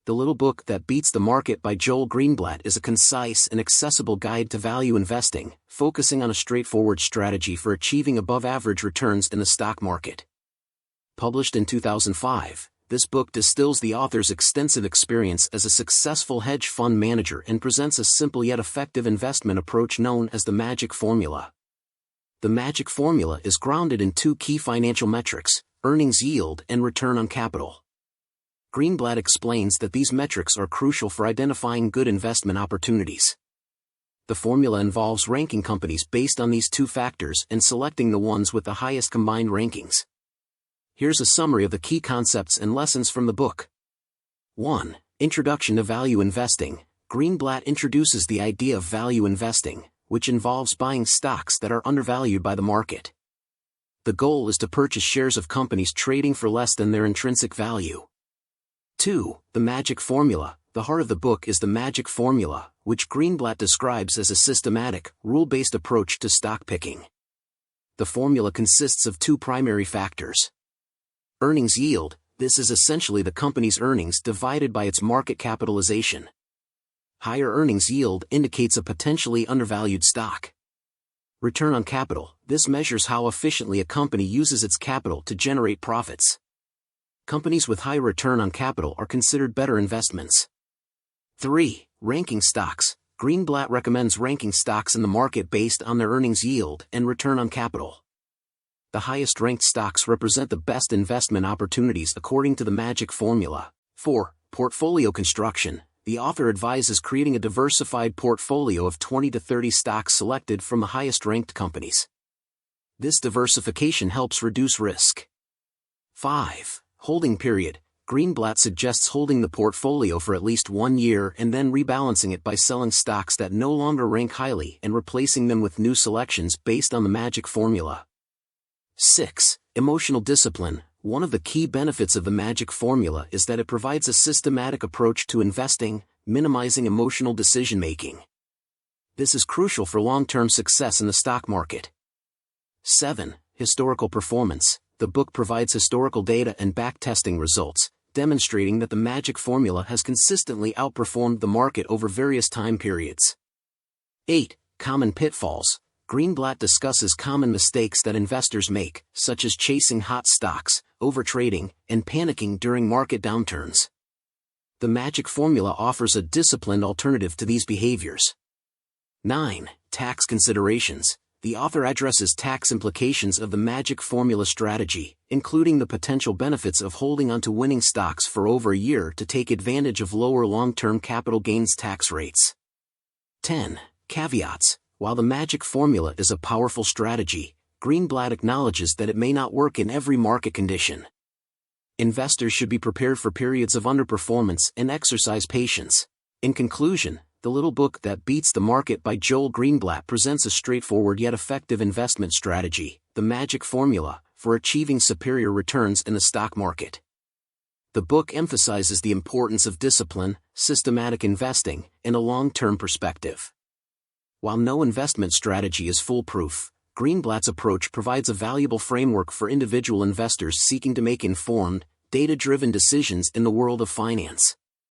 The Little Book That Beats the Market by Joel Greenblatt is a concise and accessible guide to value investing, focusing on a straightforward strategy for achieving above-average returns in the stock market. Published in 2005, this book distills the author's extensive experience as a successful hedge fund manager and presents a simple yet effective investment approach known as the magic formula. The magic formula is grounded in two key financial metrics: earnings yield and return on capital. Greenblatt explains that these metrics are crucial for identifying good investment opportunities. The formula involves ranking companies based on these two factors and selecting the ones with the highest combined rankings. Here's a summary of the key concepts and lessons from the book. 1. Introduction to value investing. Greenblatt introduces the idea of value investing, which involves buying stocks that are undervalued by the market. The goal is to purchase shares of companies trading for less than their intrinsic value. 2. The magic formula. The heart of the book is the magic formula, which Greenblatt describes as a systematic, rule-based approach to stock picking. The formula consists of two primary factors. Earnings yield. This is essentially the company's earnings divided by its market capitalization. Higher earnings yield indicates a potentially undervalued stock. Return on capital. This measures how efficiently a company uses its capital to generate profits. Companies with high return on capital are considered better investments. 3. Ranking stocks. Greenblatt recommends ranking stocks in the market based on their earnings yield and return on capital. The highest ranked stocks represent the best investment opportunities according to the magic formula. 4. Portfolio construction. The author advises creating a diversified portfolio of 20 to 30 stocks selected from the highest ranked companies. This diversification helps reduce risk. 5. Holding period. Greenblatt suggests holding the portfolio for at least 1 year and then rebalancing it by selling stocks that no longer rank highly and replacing them with new selections based on the magic formula. 6. Emotional discipline. One of the key benefits of the magic formula is that it provides a systematic approach to investing, minimizing emotional decision-making. This is crucial for long-term success in the stock market. 7. Historical performance. The book provides historical data and back-testing results, demonstrating that the magic formula has consistently outperformed the market over various time periods. 8. Common pitfalls. Greenblatt discusses common mistakes that investors make, such as chasing hot stocks, overtrading, and panicking during market downturns. The magic formula offers a disciplined alternative to these behaviors. 9. Tax considerations. The author addresses tax implications of the magic formula strategy, including the potential benefits of holding onto winning stocks for over a year to take advantage of lower long-term capital gains tax rates. 10. Caveats. While the magic formula is a powerful strategy, Greenblatt acknowledges that it may not work in every market condition. Investors should be prepared for periods of underperformance and exercise patience. In conclusion, The Little Book That Beats the Market by Joel Greenblatt presents a straightforward yet effective investment strategy, the magic formula, for achieving superior returns in the stock market. The book emphasizes the importance of discipline, systematic investing, and a long-term perspective. While no investment strategy is foolproof, Greenblatt's approach provides a valuable framework for individual investors seeking to make informed, data-driven decisions in the world of finance.